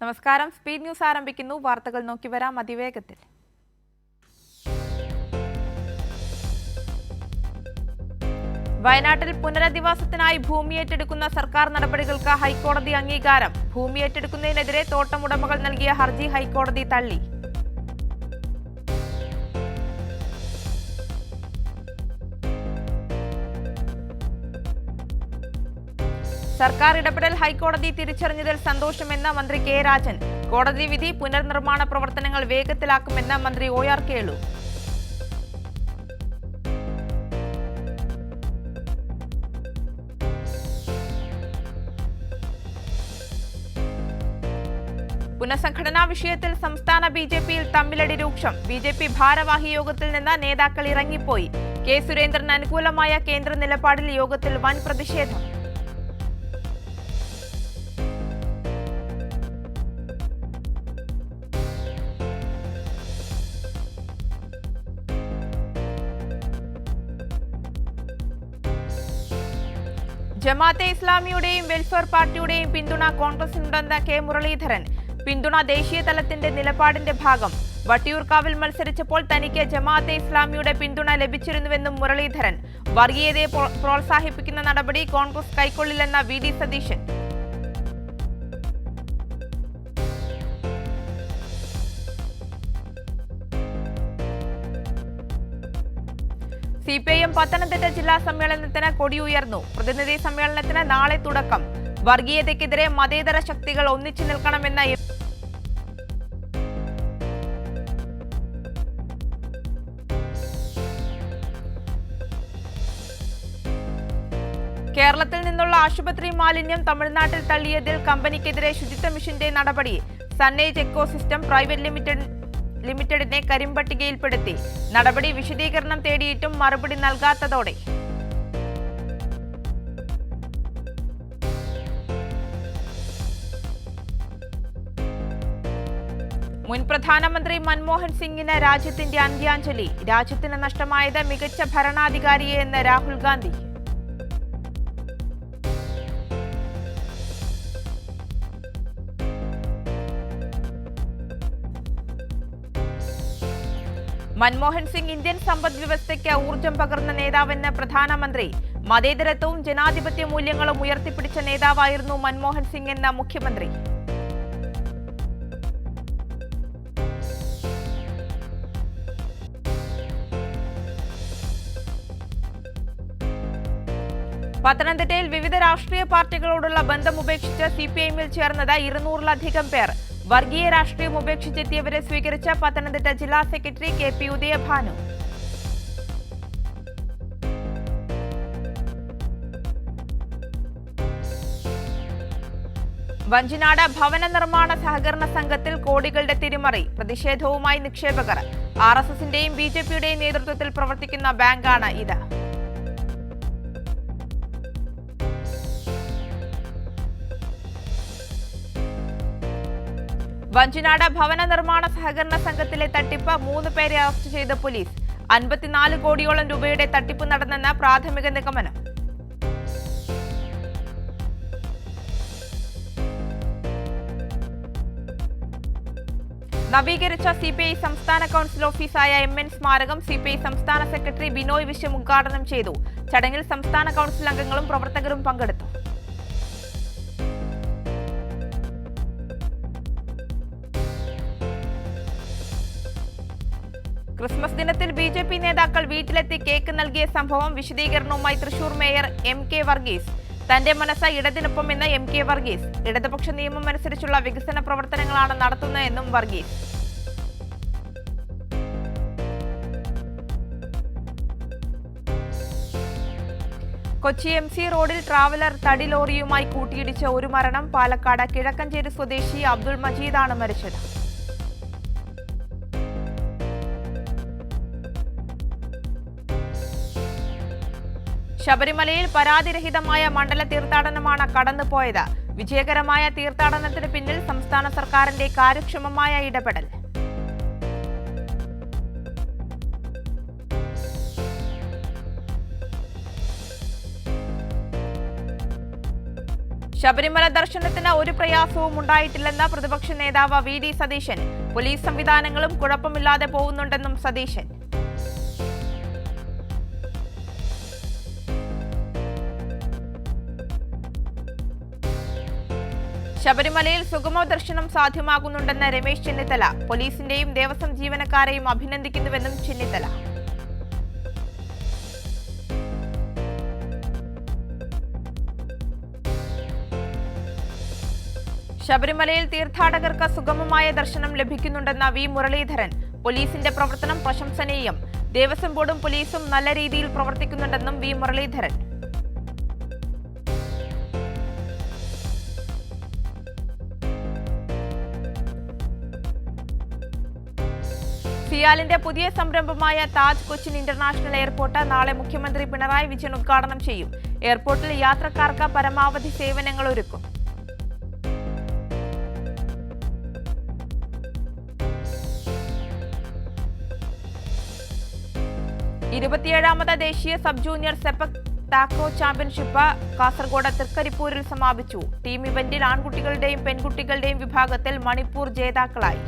നമസ്കാരം. Speed news ആരംഭിക്കുന്നു. വാർത്തകൾ നോക്കി വരാം അതിവേഗത്തിൽ. വയനാട്ടിൽ പുനരധിവാസത്തിനായി ഭൂമി ഏറ്റെടുക്കുന്ന സർക്കാർ നടപടികൾക്ക് ഹൈക്കോടതി അംഗീകാരം. ഭൂമി ഏറ്റെടുക്കുന്നതിനെതിരെ തോട്ടമുടമകൾ നൽകിയ ഹർജി ഹൈക്കോടതി തള്ളി. സർക്കാർ ഇടപെടൽ ഹൈക്കോടതി തിരിച്ചറിഞ്ഞതിൽ സന്തോഷമെന്ന് മന്ത്രി കെ രാജൻ. കോടതി വിധി പുനർനിർമ്മാണ പ്രവർത്തനങ്ങൾ വേഗത്തിലാക്കുമെന്ന് മന്ത്രി OR കേളു. പുനഃസംഘടനാ വിഷയത്തിൽ സംസ്ഥാന BJPയിൽ തമ്മിലടി രൂക്ഷം. BJP ഭാരവാഹി യോഗത്തിൽ നിന്ന് നേതാക്കൾ ഇറങ്ങിപ്പോയി. കെ സുരേന്ദ്രന് അനുകൂലമായ കേന്ദ്ര നിലപാടിൽ യോഗത്തിൽ വൻ പ്രതിഷേധം. ജമാഅത്തെ ഇസ്ലാമിയുടെയും വെൽഫെയർ പാർട്ടിയുടെയും പിന്തുണ കോൺഗ്രസിനുണ്ടെന്ന് കെ മുരളീധരൻ. പിന്തുണ ദേശീയ തലത്തിന്റെ നിലപാടിന്റെ ഭാഗം. വട്ടിയൂർക്കാവിൽ മത്സരിച്ചപ്പോൾ തനിക്ക് ജമാഅത്തെ ഇസ്ലാമിയുടെ പിന്തുണ ലഭിച്ചിരുന്നുവെന്നും മുരളീധരൻ. വർഗീയതയെ പ്രോത്സാഹിപ്പിക്കുന്ന നടപടി കോൺഗ്രസ് കൈക്കൊള്ളില്ലെന്ന VD സതീശൻ. CPIM പത്തനംതിട്ട ജില്ലാ സമ്മേളനത്തിന് കൊടിയുയർന്നു. പ്രതിനിധി സമ്മേളനത്തിന് നാളെ തുടക്കം. വർഗീയതയ്ക്കെതിരെ മതേതര ശക്തികൾ ഒന്നിച്ചു നിൽക്കണമെന്ന കേരളത്തിൽ നിന്നുള്ള ആശുപത്രി മാലിന്യം തമിഴ്നാട്ടിൽ തള്ളിയതിൽ കമ്പനിക്കെതിരെ ശുചിത്വ മിഷന്റെ നടപടി. സന്നേജ് എക്കോസിസ്റ്റം പ്രൈവറ്റ് ലിമിറ്റഡിനെ കരിമ്പട്ടികയിൽപ്പെടുത്തി. നടപടി വിശദീകരണം തേടിയിട്ടും മറുപടി നൽകാത്തതോടെ മുൻ പ്രധാനമന്ത്രി മൻമോഹൻ സിംഗിന് രാജ്യത്തിന്റെ അന്ത്യാഞ്ജലി. രാജ്യത്തിന് നഷ്ടമായത് മികച്ച ഭരണാധികാരിയെന്ന് രാഹുൽ ഗാന്ധി. മൻമോഹൻ സിംഗ് ഇന്ത്യൻ സമ്പദ് വ്യവസ്ഥയ്ക്ക് ഊർജം പകർന്ന നേതാവെന്ന് പ്രധാനമന്ത്രി. മതേതരത്വവും ജനാധിപത്യ മൂല്യങ്ങളും ഉയർത്തിപ്പിടിച്ച നേതാവായിരുന്നു മൻമോഹൻ സിംഗ് എന്ന മുഖ്യമന്ത്രി. പത്തനംതിട്ടയിൽ വിവിധ രാഷ്ട്രീയ പാർട്ടികളോടുള്ള ബന്ധം ഉപേക്ഷിച്ച് CPIMൽ ചേർന്നത് 200-ലധികം പേർ. വർഗീയ രാഷ്ട്രീയം ഉപേക്ഷിച്ചെത്തിയവരെ സ്വീകരിച്ച പത്തനംതിട്ട ജില്ലാ സെക്രട്ടറി KP ഉദയഭാനു. വഞ്ചിനാട് ഭവന നിർമ്മാണ സഹകരണ സംഘത്തിൽ കോടികളുടെ തിരിമറി. പ്രതിഷേധവുമായി നിക്ഷേപകർ. RSSന്റെയും BJPയുടെയും നേതൃത്വത്തിൽ പ്രവർത്തിക്കുന്ന ബാങ്കാണ് ഇത്. വഞ്ചിനാട് ഭവന നിർമ്മാണ സഹകരണ സംഘത്തിലെ തട്ടിപ്പ് 3 പേരെ അറസ്റ്റ് ചെയ്ത പോലീസ്. 54 കോടിയോളം രൂപയുടെ തട്ടിപ്പ് നടന്നെന്ന് പ്രാഥമിക നിഗമനം. നവീകരിച്ച CPI സംസ്ഥാന കൗൺസിൽ ഓഫീസായ MN സ്മാരകം CPI സംസ്ഥാന സെക്രട്ടറി ബിനോയ് വിശ്വം ഉദ്ഘാടനം ചെയ്തു. ചടങ്ങിൽ സംസ്ഥാന കൗൺസിൽ അംഗങ്ങളും പ്രവർത്തകരും പങ്കെടുത്തു. ക്രിസ്മസ് ദിനത്തിൽ BJP നേതാക്കൾ വീട്ടിലെത്തി കേക്ക് നൽകിയ സംഭവം വിശദീകരണവുമായി തൃശൂർ മേയർ MK വർഗീസ്. തന്റെ മനസ്സ് ഇടതിനൊപ്പമെന്ന് MK വർഗീസ്. ഇടതുപക്ഷ നിയമം അനുസരിച്ചുള്ള വികസന പ്രവർത്തനങ്ങളാണ് നടത്തുന്നതെന്നും വർഗീസ്. കൊച്ചി MC റോഡിൽ ട്രാവലർ തടി ലോറിയുമായി കൂട്ടിയിടിച്ച് ഒരു മരണം. പാലക്കാട് കിഴക്കഞ്ചേരി സ്വദേശി അബ്ദുൾ മജീദാണ് മരിച്ചത്. ശബരിമലയിൽ പരാതിരഹിതമായ മണ്ഡല തീർത്ഥാടനമാണ് കടന്നുപോയത്. വിജയകരമായ തീർത്ഥാടനത്തിന് പിന്നിൽ സംസ്ഥാന സർക്കാരിന്റെ കാര്യക്ഷമമായ ഇടപെടൽ. ശബരിമല ദർശനത്തിന് ഒരു പ്രയാസവും ഉണ്ടായിട്ടില്ലെന്ന പ്രതിപക്ഷ നേതാവ് VD സതീശൻ. പോലീസ് സംവിധാനങ്ങളും കുഴപ്പമില്ലാതെ പോകുന്നുണ്ടെന്നും സതീശൻ. ശബരിമലയിൽ സുഗമ ദർശനം സാധ്യമാകുന്നുണ്ടെന്ന് രമേശ് ചെന്നിത്തല. പോലീസിന്റെയും ദേവസ്വം ജീവനക്കാരെയും അഭിനന്ദിക്കുന്നുവെന്നും ചെന്നിത്തല. ശബരിമലയിൽ തീർത്ഥാടകർക്ക് സുഗമമായ ദർശനം ലഭിക്കുന്നുണ്ടെന്ന V മുരളീധരൻ. പോലീസിന്റെ പ്രവർത്തനം പ്രശംസനീയം. ദേവസ്വം ബോർഡും പോലീസും നല്ല രീതിയിൽ പ്രവർത്തിക്കുന്നുണ്ടെന്നും V മുരളീധരൻ. സിയാലിന്റെ പുതിയ സംരംഭമായ താജ് കൊച്ചിൻ ഇന്റർനാഷണൽ എയർപോർട്ട് നാളെ മുഖ്യമന്ത്രി പിണറായി വിജയൻ ഉദ്ഘാടനം ചെയ്യും. എയർപോർട്ടിൽ യാത്രക്കാർക്ക് പരമാവധി സേവനങ്ങൾ ഒരുക്കും. 27ാമത് ദേശീയ sub junior sepak takraw championship Kasaragod തൃക്കരിപ്പൂരിൽ സമാപിച്ചു. ടീം ഇവന്റിൽ ആൺകുട്ടികളുടെയും പെൺകുട്ടികളുടെയും വിഭാഗത്തിൽ മണിപ്പൂർ ജേതാക്കളായി.